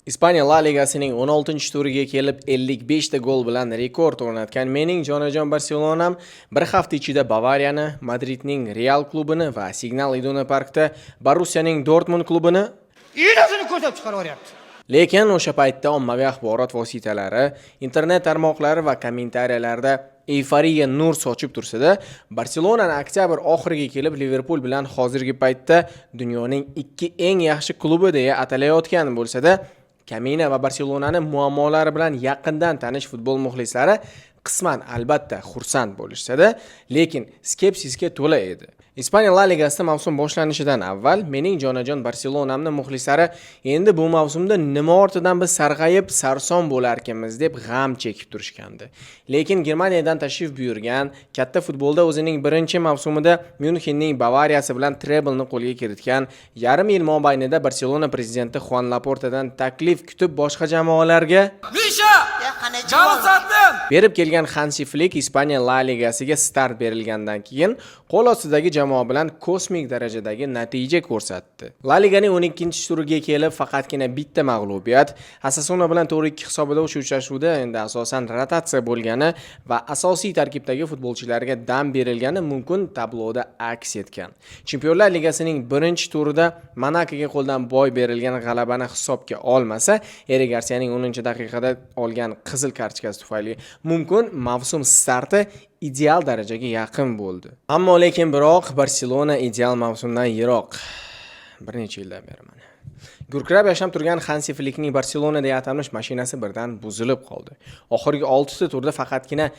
Ispaniya La Ligasining 16-turiga kelib 55 ta gol bilan rekord o'rnatgan mening jonajon Barselonam bir hafta ichida Bavariyani, Madridning Real klubini va Signal Iduna Parkda Borussiyaning Dortmund klubini Inasini ko'rsatib chiqaraveryapti. Lekin o'sha paytda ommaviy axborot vositalari, internet tarmoqlari va kommentariyalarda euforiya nur sochib tursa-da, Barselonani oktyabr oxiriga kelib Liverpool bilan hozirgi paytda dunyoning ikki eng yaxshi klubi deya atalayotgan bo'lsa-da, Kamina va Barselonani muammolari bilan yaqindan tanish futbol muxlislari qisman albatta xursand bo'lishsa-da, lekin skepsisga to'la edi. Ispaniya La Ligasida mavsum boshlanishidan avval mening jonajon Barselonamni muxlislari endi bu mavsumda nima ortidan biz sarg'ayib sarson bo'larkanmiz deb g'am chekib turishgandi. Lekin Germaniyadan tashrif buyurgan, katta futbolda o'zining birinchi mavsumida Myunxenning Bavariyasi bilan treblni qo'lga kiritgan, yarim yil mobaynida Barselona prezidenti Juan Laportadan taklif kutib boshqa jamoalarga berib kelgan Hansi Flick Ispaniya La Ligasiga start berilgandan keyin qo'l ostidagi jamoa bilan kosmik darajadagi natija ko'rsatdi. La Liganing 12-turiga kelib faqatgina bitta mag'lubiyat, Osasuna bilan 4-2 hisobida o'sha uchrashuvda endi asosan rotatsiya bo'lgani va asosiy tarkibdagi futbolchilarga dam berilgani mumkin tabloda aks etgan. Chempionlar Ligasining birinchi turida Monakoga qo'ldan boy berilgan g'alabani hisobga olmasa, Erik Garsiyaning 10-daqiqada olgan qizil kartochkasi tufayli mumkin mavsum starti ideal darajaga yaqin bo'ldi. Ammo lekin biroq Barselona ideal mavsumdan yiroq. Bir necha yildan beri mana. Gurkirab yashab turgan Hansi Flickning Barselona deya atalmish mashinasi birdan buzilib qoldi. Oxirgi 6 ta turda faqatgina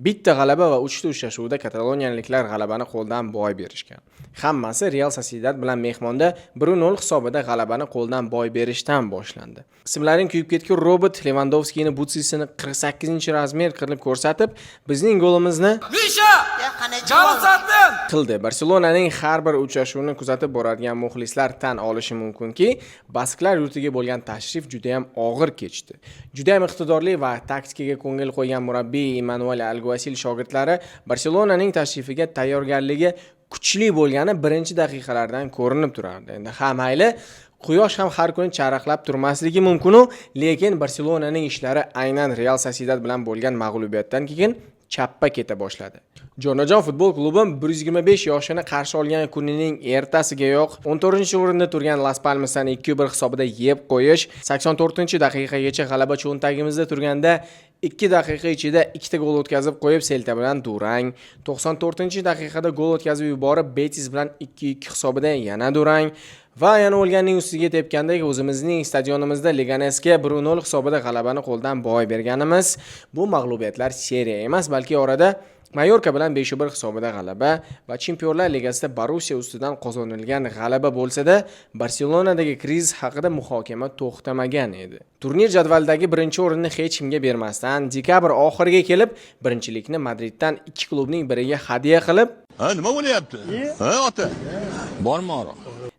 bitta g'alaba va 3 ta uchrashuvda kataloniyaliklar g'alabani qo'ldan boy berishgan. Hammasi Real Sociedad bilan mehmonda 1-0 hisobida g'alabani qo'ldan boy berishdan boshlandi. Ismlaring kuyib ketgan Robert Lewandowskining butsisini 48-razmer qilib ko'rsatib, bizning golimizni qildi. Barselonaning har bir uchrashuvini kuzatib boradigan muxlislar tan olishi mumkinki, basklar yurtiga bo'lgan tashrif juda ham og'ir kechdi. Juda ham iqtidorli va taktikaga ko'ngil qo'ygan murabbiy Emmanuel Alguacil shogirdlari Barselonaning tashrifiga tayyorgarligi kuchli bo'lgani birinchi daqiqalardan ko'rinib turardi. Endi ham mayli Quyosh ham har kuni charaqlab turmasligi mumkin-u, lekin Barselonaning ishlari aynan Real Sociedad bilan bo'lgan mag'lubiyatdan keyin chappa keta boshladi. Jonajon futbol klubim 125 yoshini qarshi olgan kunining ertasigayoq 14-o'rinda turgan Las Palmasdan 2-1 hisobida yeb qo'yish, 84-daqiqagacha g'alaba cho'ntagimizda turganda 2 daqiqa ichida 2 ta gol o'tkazib qo'yib Celta bilan durang, 94-daqiqada gol o'tkazib yuborib Betis bilan 2-2 hisobida yana durang va yana o'lganning ustiga tepgandek o'zimizning stadionimizda Leganesga 1-0 hisobida g'alabani qo'ldan boy berganimiz bu mag'lubiyatlar seriya emas, balki orada Mallorca bilan 5-1 hisobida g'alaba va Chempionlar Ligasida Borussiya ustidan qozonilgan g'alaba bo'lsa-da, Barselonadagi krizis haqida muhokama to'xtamagan edi. Turnir jadvalidagi birinchi o'rinni hech kimga bermasdan, dekabr oxiriga kelib, birinchilikni Madriddan 2 klubning biriga hadya qilib, nima bo'lyapti? Ota. Bormi ora?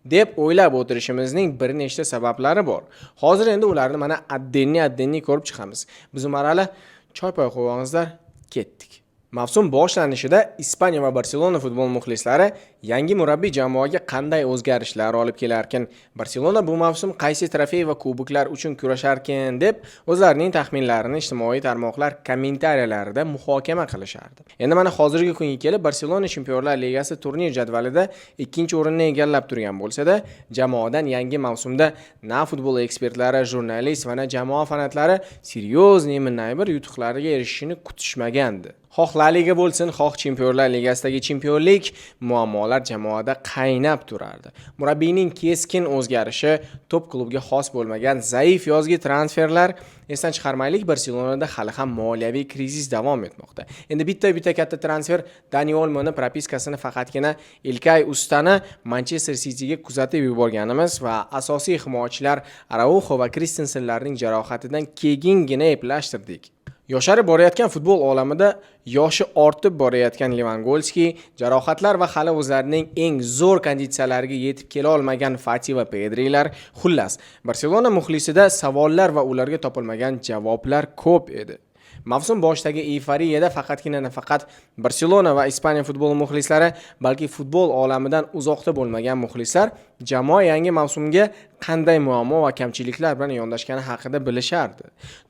deb o'ylab o'tirishimizning bir nechta sabablari bor. Hozir endi ularni mana addenni ko'rib chiqamiz. Biz marala choy-poy qo'yingizlar, ketdik. Mavsum boshlanishida Ispaniya va Barselona futbol muxlislari yangi murabbiy jamoaga qanday o'zgarishlar olib kelarkan, Barselona bu mavsum qaysi trofey va kuboklar uchun kurasharkan deb o'zlarining taxminlarini ijtimoiy tarmoqlar kommentariyalarida muhokama qilishardi. Endi mana hozirgi kunga kelib Barselona Chempionlar Ligasi turnir jadvalida 2-o'rinni egallab turgan bo'lsa-da, jamoadan yangi mavsumda na futbol ekspertlari, jurnalist va na jamoa fanatlari seryozni bir yutuqlarga erishishini kutishmagandi. Xoh La Liga bo'lsin, xoh Chempionlar Ligasidagi chempionlik muammolar jamoada qaynab turardi. Murabbiyning keskin o'zgarishi, top klubga xos bo'lmagan zaif yozgi transferlar, esdan chiqarmaylik Barselonada hali ham moliyaviy krizis davom etmoqda. Endi bitta katta transfer Dani Olmoni propiskasini faqatgina Ilkay Ustani Manchester Cityga kuzatib yuborganimiz va asosiy himoyachilar Araujo va Christensenlarning jarohatidan keyingina eplashtirdik. Yosharib borayotgan futbol olamida yoshi ortib borayotgan Lewandowski, jarohatlar va hali o'zlarining eng zo'r konditsiyalariga yetib kela olmagan Fati va Pedrilar, xullas, Barselona muxlisida savollar va ularga topilmagan javoblar ko'p edi. Mavsum boshidagi eyforiyada nafaqat Barselona va Ispaniya futboli muxlislari, balki futbol olamidan uzoqda bo'lmagan muxlislar jamoa yangi mavsumga qanday muammo va kamchiliklar bilan yondashgani haqida bilishardi.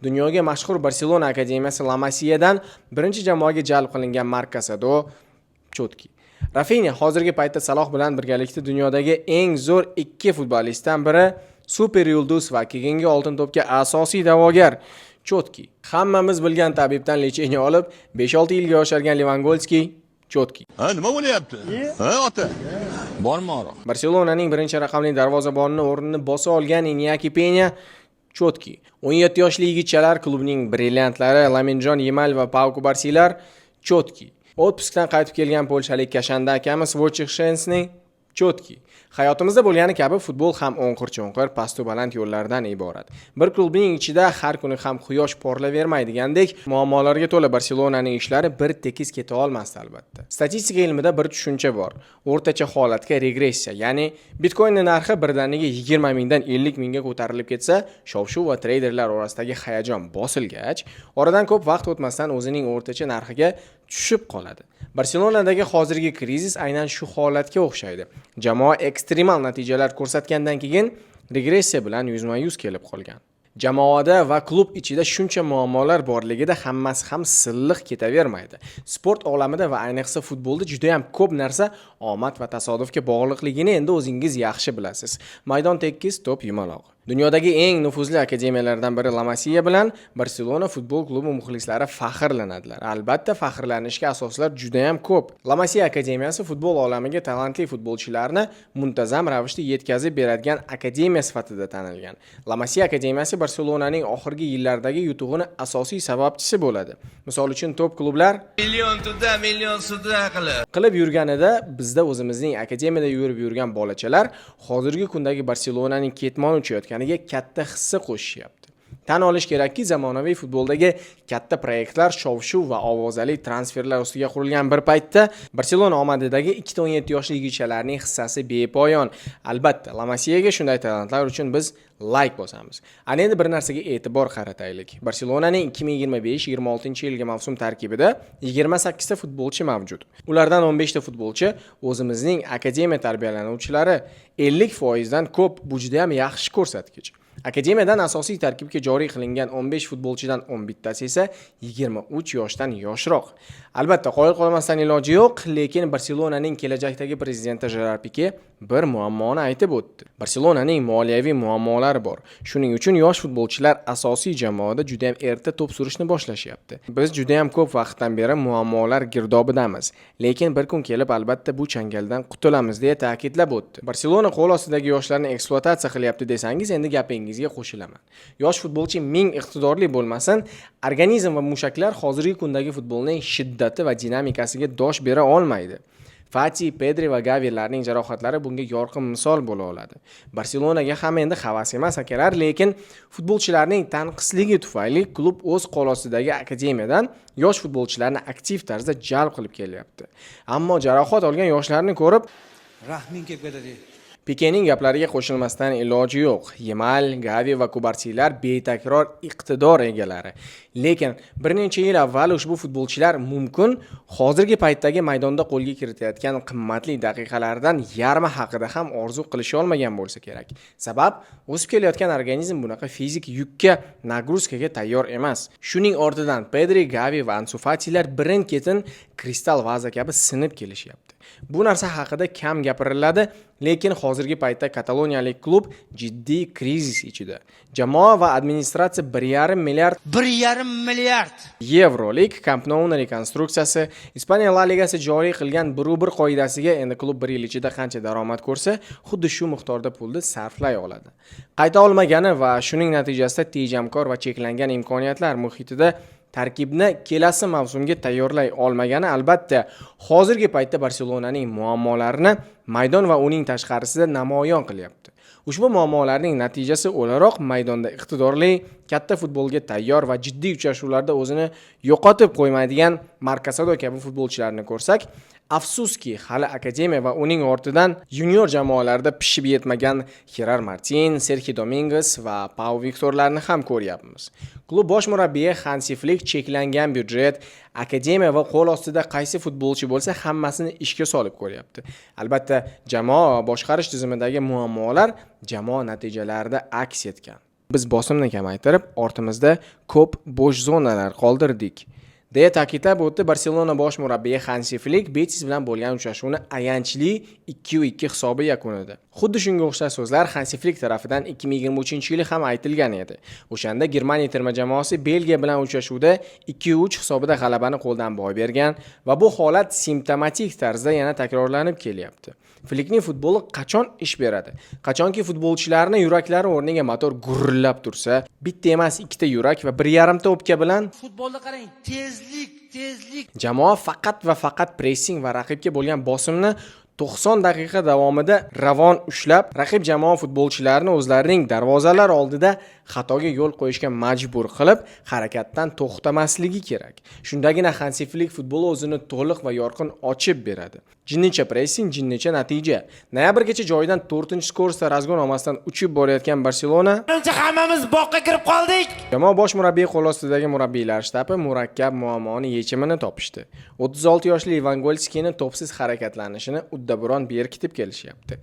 Dunyoga mashhur Barselona akademiyasi La Masiyadan birinchi jamoaga jalb qilingan Marc Casado Chotki. Rafinha hozirgi paytda Saloh bilan birgalikda dunyodagi eng zo'r ikki futbolistdan biri, super yulduz va keyingi oltin to'pga asosiy da'vogar Chotki. Hammamiz bilgan tabibdan lecheniya olib 5-6 yilga yoshargan Lewandowski Chotki. Ha, nima bo'lyapti? Ha, ota. Bormi oroq? Barselonaning birinchi raqamli darvozabonini o'rnini bosa olgan Iñaki Peña Chotki. 17 yoshli yigitchalar klubining brilliantlari Laminjon Yamal va Pau Kubarsilar Chotki. Otpuskdan qaytib kelgan polshalik kashanda akamiz Wojciech Szczęsny Chotki. Hayotimizda bo'lgani kabi futbol ham o'nqir-cho'nqir, past va baland yo'llardan iborat. Bir klubning ichida har kuni ham quyosh porlavermaydigandek muammolarga to'la Barselonaning ishlari bir tekis keta olmasdi albatta. Statistika ilmida bir tushuncha bor. O'rtacha holatga regressiya, ya'ni Bitcoinning narxi birdaniga 20 mingdan 50 mingga ko'tarilib ketsa, shov-shuv va treyderlar orasidagi hayajon bosilgach, oradan ko'p vaqt o'tmasdan o'zining o'rtacha narxiga tushib qoladi. Barselonadagi hozirgi krizis aynan shu holatga o'xshaydi. Jamoa ekstremal natijalar ko'rsatgandan keyin regressiya bilan yuzma-yuz kelib qolgan. Jamoada va klub ichida shuncha muammolar borligida hammasi ham silliq ketavermaydi. Sport olamida va ayniqsa futbolda juda ham ko'p narsa omad va tasodifga bog'liqligini endi o'zingiz yaxshi bilasiz. Maydon tekis, to'p yumaloq. Dunyodagi eng nufuzli akademiyalardan biri La Masia bilan Barselona futbol klubi muxlislari faxrlanadilar. Albatta, faxrlanishga asoslar juda ham ko'p. La Masia akademiyasi futbol olamiga talantli futbolchilarni muntazam ravishda yetkazib beradigan akademiya sifatida tanilgan. La Masia akademiyasi Barselonaning oxirgi yillardagi yutug'ini asosiy sababchisi bo'ladi. Misol uchun top klublar million suda qilib yurganida bizda o'zimizning akademiyada yurib yurgan bolachalar hozirgi kundagi Barselonaning ketmon uchayotganiga katta hissa qo'shishyapti. Tan olish kerakki, zamonaviy futboldagi katta proyektlar shov-shuv va ovozali transferlar ustiga qurilgan bir paytda Barselona omadidagi 2-17 yoshli yigitchalarning hissasi bepoyon. Albatta, La Masiyaga shunday talantlar uchun biz like bosamiz. Ana endi bir narsaga e'tibor qarataylik. Barselonaning 2025-26-yilgi mavsum tarkibida 28 ta futbolchi mavjud. Ulardan 15 ta futbolchi o'zimizning akademiya tarbiyalanuvchilari, 50% dan ko'p, bu juda ham yaxshi ko'rsatkich. Akademiyadan asosiy tarkibga joriy qilingan 15 futbolchidan 11 tasi esa 23 yoshdan yoshroq. Albatta, qoyil qolmasdan iloji yo'q, lekin Barselonaning kelajakdagi prezidenti Gerard Pique bir muammoni aytib o'tdi. Barselonaning moliyaviy muammolari bor. Shuning uchun yosh futbolchilar asosiy jamoada juda ham erta to'p surishni boshlashyapti. Biz juda ham ko'p vaqtdan beri muammolar girdobidamiz, lekin bir kun kelib albatta bu changaldan qutulamiz deya ta'kidlab o'tdi. Barselona qo'l ostidagi yoshlarni ekspluatatsiya qilyapti desangiz, endi gapingizga qo'shilaman. Yosh futbolchi ming iqtidorli bo'lmasin, organizm va mushaklar hozirgi kundagi futbolning shiddati va dinamikasiga dosh bera olmaydi. Fati, Pedri va Gavilarning jarohatlari bunga yorqin misol bo'la oladi. Barselonaga ham endi havas emas akalar, lekin futbolchilarning tanqisligi tufayli klub o'z qo'l ostidagi akademiyadan yosh futbolchilarni aktiv tarzda jalb qilib kelyapti. Ammo jarohat olgan yoshlarni ko'rib rahming kelib ketadi. Pikening gaplariga qo'shilmasdan iloji yo'q. Yamal, Gavi va Kubarsilar betakror iqtidor egalari. Lekin bir necha yil avval ushbu futbolchilar mumkin hozirgi paytdagi maydonda qo'lga kiritayotgan qimmatli daqiqalardan yarmi haqida ham orzu qilisha olmagan bo'lsa kerak. Sabab o'sib kelayotgan organizm bunaqa fizik yukka, nagruzkaga tayyor emas. Shuning ortidan Pedri, Gavi va Ansu Fatilar birin-ketin kristal vaza kabi sinib kelishyapti. Bu narsa haqida kam gapiriladi, lekin hozirgi paytda kataloniyalik klub jiddiy krizis ichida. Jamoa va administratsiya 1,5 milliard yevrolik Camp Nou rekonstruksiyasi, Ispaniya La Ligasi joriy qilgan 1-1 qoidasiga endi klub 1 yil ichida qancha daromad ko'rsa, xuddi shu miqdorda pulni sarflay oladi. Qayta olmagani va shuning natijasida tejamkor va cheklangan imkoniyatlar muhitida tarkibni kelasi mavsumga tayyorlay olmagani albatta hozirgi paytda Barselonaning muammolarini maydon va uning tashqarisida namoyon qilyapti. Ushbu muammolarning natijasi o'laroq maydonda iqtidorli, katta futbolga tayyor va jiddiy uchrashuvlarda o'zini yo'qotib qo'ymaydigan Marc Casado kabi futbolchilarni ko'rsak, Afsuski, hali akademiya va uning ortidan junior jamoalarda pishib yetmagan Gerard Martin, Sergio Dominguez va Pau Victorlarni ham ko'ryapmiz. Klub bosh murabbiyi Hansi Flick cheklangan byudjet, akademiya va qo'l ostida qaysi futbolchi bo'lsa hammasini ishga solib ko'ryapti. Albatta, jamoa va boshqarish tizimidagi muammolar jamoa natijalarida aks etgan. Biz bosimni kamaytirib, ortimizda ko'p bo'sh zonalar qoldirdik. deya ta'kidlab o'tdi Barselona bosh murabbiyi Hansi Flick Betis bilan bo'lgan uchrashuvni ayanchli 2-2 hisobi yakunida. Xuddi shunga o'xshash so'zlar Hansi Flick tarafidan 2023-yil ham aytilgan edi. O'shanda Germaniya terma jamoasi Belgiya bilan uchrashuvda 2-3 hisobida g'alabani qo'ldan boy bergan va bu holat simptomatik tarzda yana takrorlanib kelyapti. Flickning futboli qachon ish beradi? Qachonki futbolchilarning yuraklari o'rniga motor gurillab tursa, bitta emas, ikkita yurak va 1,5 o'pka bilan Futbolda qarang, tezlik. jamoa faqat va faqat pressing va raqibga bo'lgan bosimni 90 daqiqa davomida ravon ushlab, raqib jamoa futbolchilarini o'zlarining darvozalar oldida xatoga yo'l qo'yishga majbur qilib, harakatdan to'xtamasligi kerak. Shundagina Hansi Flick futboli o'zini to'liq va yorqin ochib beradi. Jinnicha pressing, jinnicha natija. Noyabrgacha joyidan 4-skorsda razgon olmasdan uchib borayotgan Barselona Birinchi hammamiz boqqa kirib qoldik. jamoa bosh murabbiyi qo'l ostidagi murabbiylar shtabi murakkab muammoni yechimini topishdi. 36 yoshli Lewandowskining topsiz harakatlanishini uddaburon berkitib kelishyapti.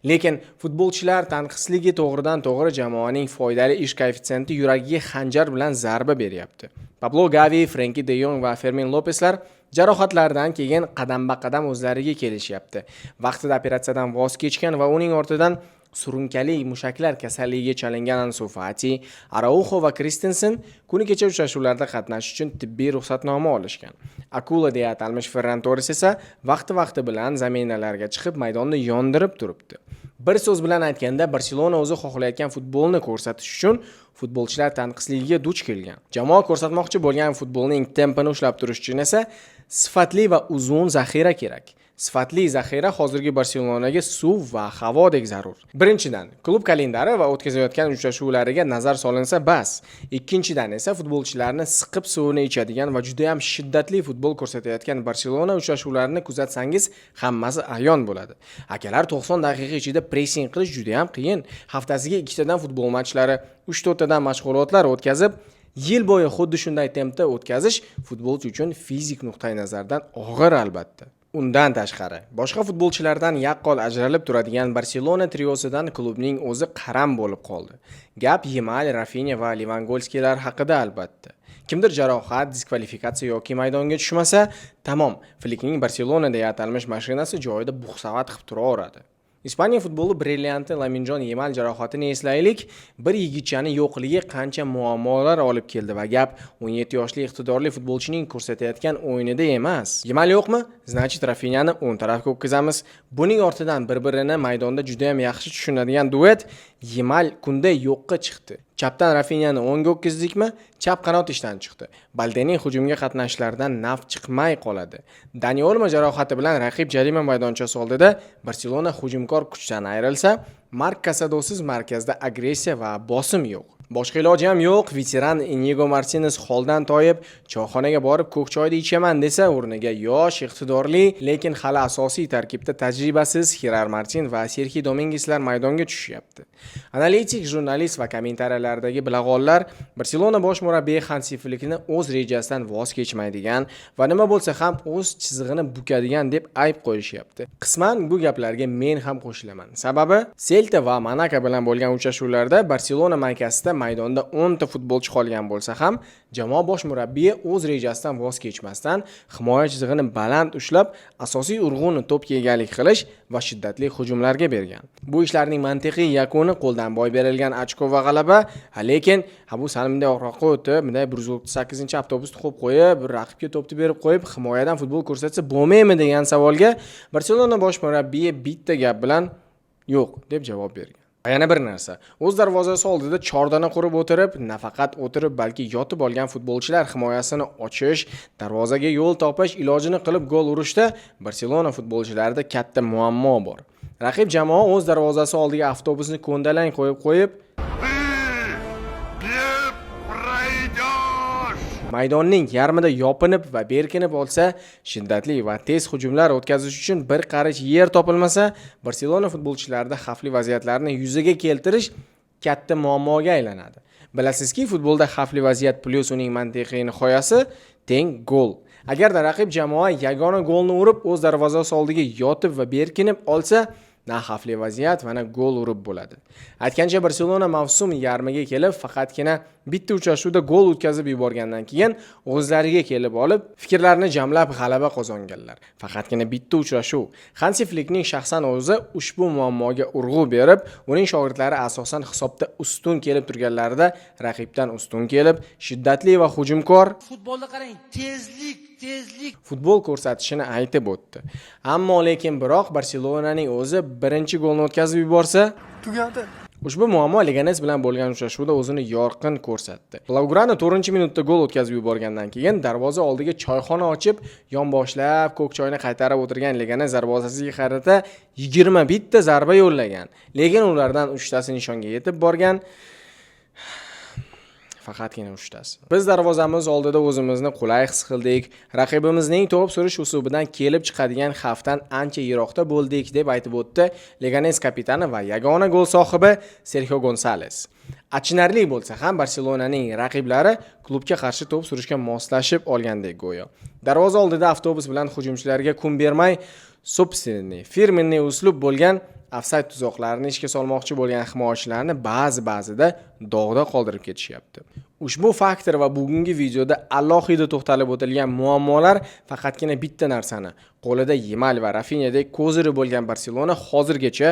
Lekin futbolchilar tanqisligi to'g'ridan-to'g'ri jamoaning foydali ish koeffitsiyenti yuragiga xanjar bilan zarba beryapti. Pablo Gavi, Frenkie de Jong va Fermin Lopeslar jarohatlardan keyin qadam-ba-qadam o'zlariga kelishyapti. Vaqtida operatsiyadan voz kechgan va uning ortidan surunkali mushaklar kasalligiga chalingan Ansu Fati, Araujo va Christensen kuni kecha uchrashuvlarda qatnashish uchun tibbiy ruxsatnoma olishgan. Akula deya atalmish Ferran Torres esa vaqti bilan zaminalarga chiqib maydonni yondirib turibdi. Bir so'z bilan aytganda, Barselona o'zi xohlayotgan futbolni ko'rsatish uchun futbolchilar tanqisligiga duch kelgan. Jamoa ko'rsatmoqchi bo'lgan futbolning tempini ushlab turish uchun esa sifatli va uzun zaxira kerak. Sifatli zaxira hozirgi Barselonaga suv va havodek zarur. Birinchidan, klub kalendari va o'tkazayotgan uchrashuvlariga nazar solinsa bas. Ikkinchidan esa futbolchilarni siqib suvini ichadigan va juda ham shiddatli futbol ko'rsatayotgan Barselona uchrashuvlarini kuzatsangiz, hammasi ayon bo'ladi. Akalar 90 daqiqa ichida pressing qilish juda ham qiyin. Haftasiga 2 tadan futbol matchlari, 3-4 tadan mashg'ulotlar o'tkazib, yil bo'yi xuddi shunday tempda o'tkazish futbolchi uchun fizik nuqtai nazardan og'ir albatta. Undan tashqari, boshqa futbolchilardan yaqqol ajralib turadigan Barselona triosidan klubning o'zi qaram bo'lib qoldi. Gap Yamal, Rafinha va Lewandowskilar haqida albatta. Kimdir jarohat, diskvalifikatsiya yoki maydonga tushmasa, tamom, Flickning Barselona deya atalmish mashinasi joyida buxsavat qilib turaveradi. Ispaniya futboli brillianti Laminjon Yamal jarohatini eslaylik, bir yigitchani yo'qligi qancha muammolar olib keldi va gap 17 yoshli iqtidorli futbolchining ko'rsatayotgan o'yinida emas. Yamal yo'qmi? Значит, Rafinhani o'ng tarafga o'tkazamiz. Buning ortidan bir-birini maydonda juda ham yaxshi tushunadigan duet Yamal kunda yo'qqa chiqdi. Chapdan Rafinhani o'ngga o'tkazdikmi? Chap qanot ishdan chiqdi. Baldening hujumga qatnashishlaridan naf chiqmay qoladi. Dani Olmo jarohati bilan raqib jarima maydonchasi oldida Barselona hujumkor kuchdan ayrilsa, Mark Casadosiz markazda agressiya va bosim yo'q. Boshqa iloji ham yo'q. Veteran Inigo Martinez holdan toyib, choyxonaga borib ko'k choyni ichaman desa, o'rniga yosh, iqtidorli, lekin hali asosiy tarkibda tajribasiz Gerard Martin va Sergio Dominguezlar maydonga tushyapti. Analitik, jurnalist va kommentariyalardagi bilag'onlar Barselona bosh murabbiyi Hansi Flickni o'z rejasidan voz kechmaydigan va nima bo'lsa ham o'z chizig'ini bukadigan deb ayb qo'yishyapti. Qisman bu gaplarga men ham qo'shilaman. Sababi Celta va Monaco bilan bo'lgan uchrashuvlarda Barselona maykasida maydonda 10 ta futbolchi qolgan bo'lsa ham, jamoa bosh murabbiyi o'z rejasidan voz kechmasdan himoya chizig'ini baland ushlab, asosiy urg'uni to'pga egalik qilish va shiddatli hujumlarga bergan. Bu ishlarning mantiqiy yakuni qo'ldan boy berilgan ochko va g'alaba, lekin bu sal bunday o'roqqa o'tib, bunday 138-avtobusni qo'yib qo'yib, raqibga to'pni berib qo'yib, himoyadan futbol ko'rsatsa bo'lmaymi degan savolga Barselona bosh murabbiyi bitta gap bilan yo'q deb javob bergan. Yana bir narsa, o'z darvozasi oldida chordana qurib o'tirib, nafaqat o'tirib, balki yotib olgan futbolchilar himoyasini ochish, darvozaga yo'l topish, ilojini qilib gol urishda Barselona futbolchilarida katta muammo bor. Raqib jamoa o'z darvozasi oldiga avtobusni ko'ndalang qo'yib maydonning yarmida yopinib va berkinib olsa, shiddatli va tez hujumlar o'tkazish uchun bir qarich yer topilmasa, Barselona futbolchilarida xavfli vaziyatlarni yuzaga keltirish katta muammoga aylanadi. Bilasizki, futbolda xavfli vaziyat plus uning mantiqiy nihoyasi teng gol. Agarda raqib jamoa yagona golni urib, o'z darvozasi oldiga yotib va berkinib olsa, na xavfli vaziyat va na gol urib bo'ladi. Aytgancha, Barselona mavsum yarmiga kelib faqatgina bitta uchrashuvda gol o'tkazib yuborgandan keyin o'zlariga kelib olib, fikrlarini jamlab g'alaba qozonganlar. Faqatgina bitta uchrashuv. Hansi Flickning shaxsan o'zi ushbu muammoga urg'u berib, uning shogirdlari asosan hisobda ustun kelib turganlarida raqibdan ustun kelib, shiddatli va hujumkor Futbolda qarang, tezlik. futbol ko'rsatishini aytib o'tdi. Ammo lekin biroq Barselonaning o'zi birinchi golni o'tkazib yuborsa, tugadi. Ushbu muammo Leganes bilan bo'lgan uchrashuvda o'zini yorqin ko'rsatdi. Blaugrana 4-minutda gol o'tkazib yuborgandan keyin darvoza oldiga choyxona ochib, yonboshlab ko'k choyni qaytarib o'tirgan Leganes darvozasiga qarata 21 ta zarba yo'llagan. Lekin ulardan 3 tasi nishonga yetib borgan. Faqatgina 3 tasi. Biz darvozamiz oldida o'zimizni qulay his qildik. Raqibimizning to'p surish usubidan kelib chiqadigan xavfdan ancha yiroqda bo'ldik deb aytib o'tdi Leganes kapitani va yagona gol sohibi Sergio González. Achinarli bo'lsa ham Barselonaning raqiblari klubga qarshi to'p surishga moslashib olgandek go'yo. Darvoza oldida avtobus bilan hujumchilarga kun bermay, собственный, firmenniy uslub bo'lgan ofsayd tuzoqlarini ishga solmoqchi bo'lgan himoyachilarni ba'zida dog'da qoldirib ketishyapti. Ushbu faktor va bugungi videoda alohida to'xtalib o'tilgan muammolar faqatgina bitta narsani, qo'lida Yamal va Rafinhadek ko'ziri bo'lgan Barselona hozirgacha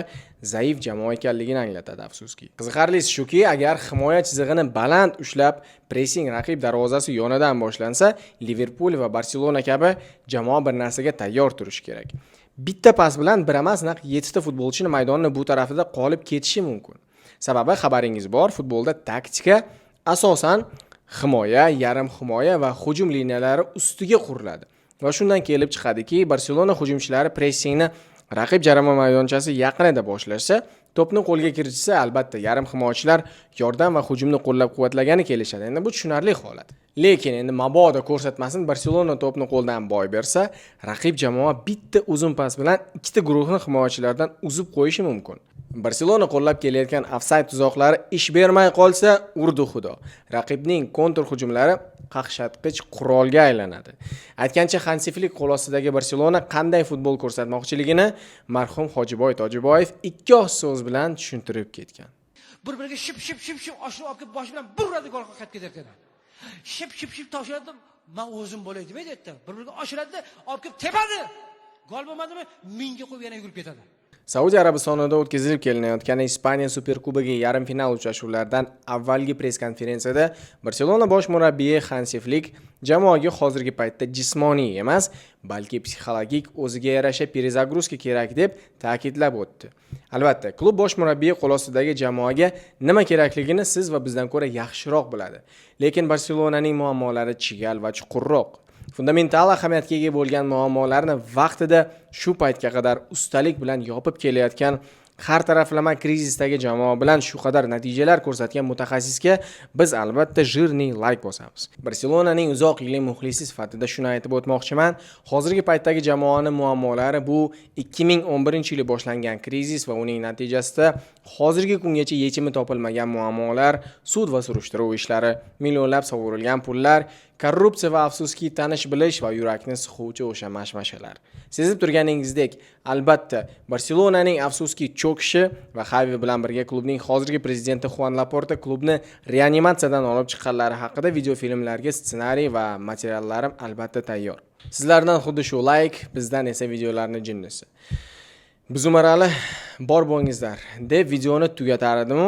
zaif jamoa ekanligini anglatadi, afsuski. Qiziqarlisi shuki, agar himoya chizig'ini baland ushlab, pressing raqib darvozasi yonidan boshlansa, Liverpool va Barselona kabi jamoa bir narsaga tayyor turishi kerak. Bitta pas bilan bir emas, naq 7 ta futbolchini maydonning bu tarafida qolib ketishi mumkin. Sababi xabaringiz bor, futbolda taktika asosan himoya, yarim himoya va hujum liniyalari ustiga quriladi. Va shundan kelib chiqadiki, Barselona hujumchilari pressingni raqib jarima maydonchasi yaqinida boshlashsa, to'pni qo'lga kiritsa, albatta yarim himoyachilar yordam va hujumni qo'llab-quvvatlagani kelishadi. Endi bu tushunarli holat. Lekin endi mabodo ko'rsatmasin, Barselona to'pni qo'ldan boy bersa, raqib jamoa bitta uzun pas bilan ikkita guruhni himoyachilardan uzib qo'yishi mumkin. Barselona qo'llab kelayotgan ofsayd tuzoqlari ish bermay qolsa, urdu xudo. Raqibning kontur hujumlari qaqshatqich qurolga aylanadi. Aytgancha, Hansi Flick qo'l ostidagi Barselona qanday futbol ko'rsatmoqchiligini marhum Hojiboy Tojiboyev 2 oz so'z bilan tushuntirib ketgan. Bir-biriga ship oshirib olib bosh bilan burradi gol qaytib ketar. Ship toshiradi, men o'zim bo'lay demaydi aytdi. Bir-biriga oshiradi, olib kelib tepadi. Gol bo'lmadimi, mingga qo'yib yana yurib ketadi. Saudiya Arabistonida o'tkazilib kelinayotgan Ispaniya Superkubogi yarim final uchrashuvlaridan avvalgi press konferensiyada Barselona bosh murabbiyi Hansi Flick jamoaga hozirgi paytda jismoniy emas, balki psixologik o'ziga yarasha перезагрузка kerak deb ta'kidlab o'tdi. Albatta, klub bosh murabbiyi qo'l ostidagi jamoaga nima kerakligini siz va bizdan ko'ra yaxshiroq biladi. Lekin Barselonaning muammolari chigal va chuqurroq. Fundamental ahamiyatga ega bo'lgan muammolarni vaqtida shu paytga qadar ustalik bilan yopib kelayotgan har taraflama krizisdagi jamoa bilan shu qadar natijalar ko'rsatgan mutaxassisga biz albatta jирный like bosamiz. Barselonaning uzoq yillik muxlisi sifatida shuni aytib o'tmoqchiman. Hozirgi paytdagi jamoaning muammolari bu 2011-yili boshlangan krizis va uning natijasida hozirgi kungacha yechimi topilmagan muammolar, sud va surishtiruv ishlari, millionlab sovurilgan pullar, korrupsiya va afsuski tanish bilish va yurakni siquvchi o'sha mashmashalar. Sezib turganingizdek, albatta Barselonaning afsuski cho'kishi va Xavi bilan birga klubning hozirgi prezidenti Juan Laporta klubni reanimatsiyadan olib chiqqanlari haqida video filmlarga ssenariy va materiallarim albatta tayyor. Sizlardan xuddi shu like, bizdan esa videolarni jinnisi. Biz umarali bor bo'lingizlar deb videoni tugatar edim.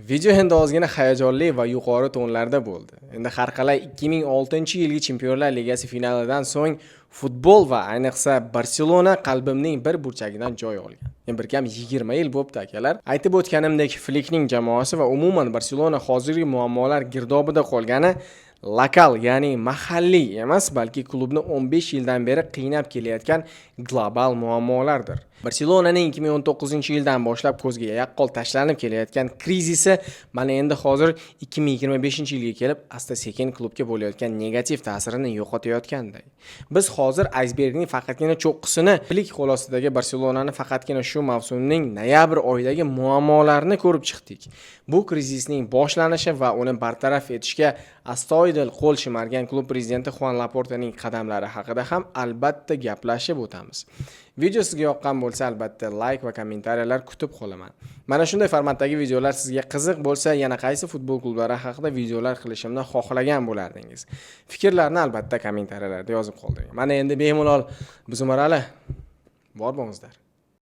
Video endi ozgina hayajonli va yuqori tonlarda bo'ldi. Endi har qalay 2006-yilgi Chempionlar Ligasi finalidan so'ng futbol va ayniqsa Barselona qalbimning bir burchagidan joy olgan. Bir kam 20 yil bo'pti akalar. Aytib o'tganimdek, Flickning jamoasi va umuman Barselona hozirgi muammolar girdobida qolgani lokal, ya'ni mahalliy emas, balki klubni 15 yildan beri qiynab kelayotgan global muammolardir. Barselonaning 2019-yildan boshlab ko'zga yaqqol tashlanib kelayotgan krizisi mana endi hozir 2025-yilga kelib asta-sekin klubga bo'layotgan negativ ta'sirini yo'qotayotganday. Biz hozir aysbergning faqatgina cho'qqisini, plik xulosadagi Barselonani faqatgina shu mavsumning noyabr oyidagi muammolarini ko'rib chiqdik. Bu krizisning boshlanishi va uni bartaraf etishga astoydil qo'l shimargan klub prezidenti Juan Laportaning qadamlari haqida ham albatta gaplashib o'tamiz. Video sizga yoqqan bo'lsa, albatta like va kommentariyalar kutib qolaman. Mana shunday formatdagi videolar sizga qiziq bo'lsa, yana qaysi futbol klublari haqida videolar qilishimni xohlagan bo'lardingiz? Fikrlarni albatta kommentariyalarda yozib qoldiring. Mana endi bemalol Buzumarali bor bo'lingizlar.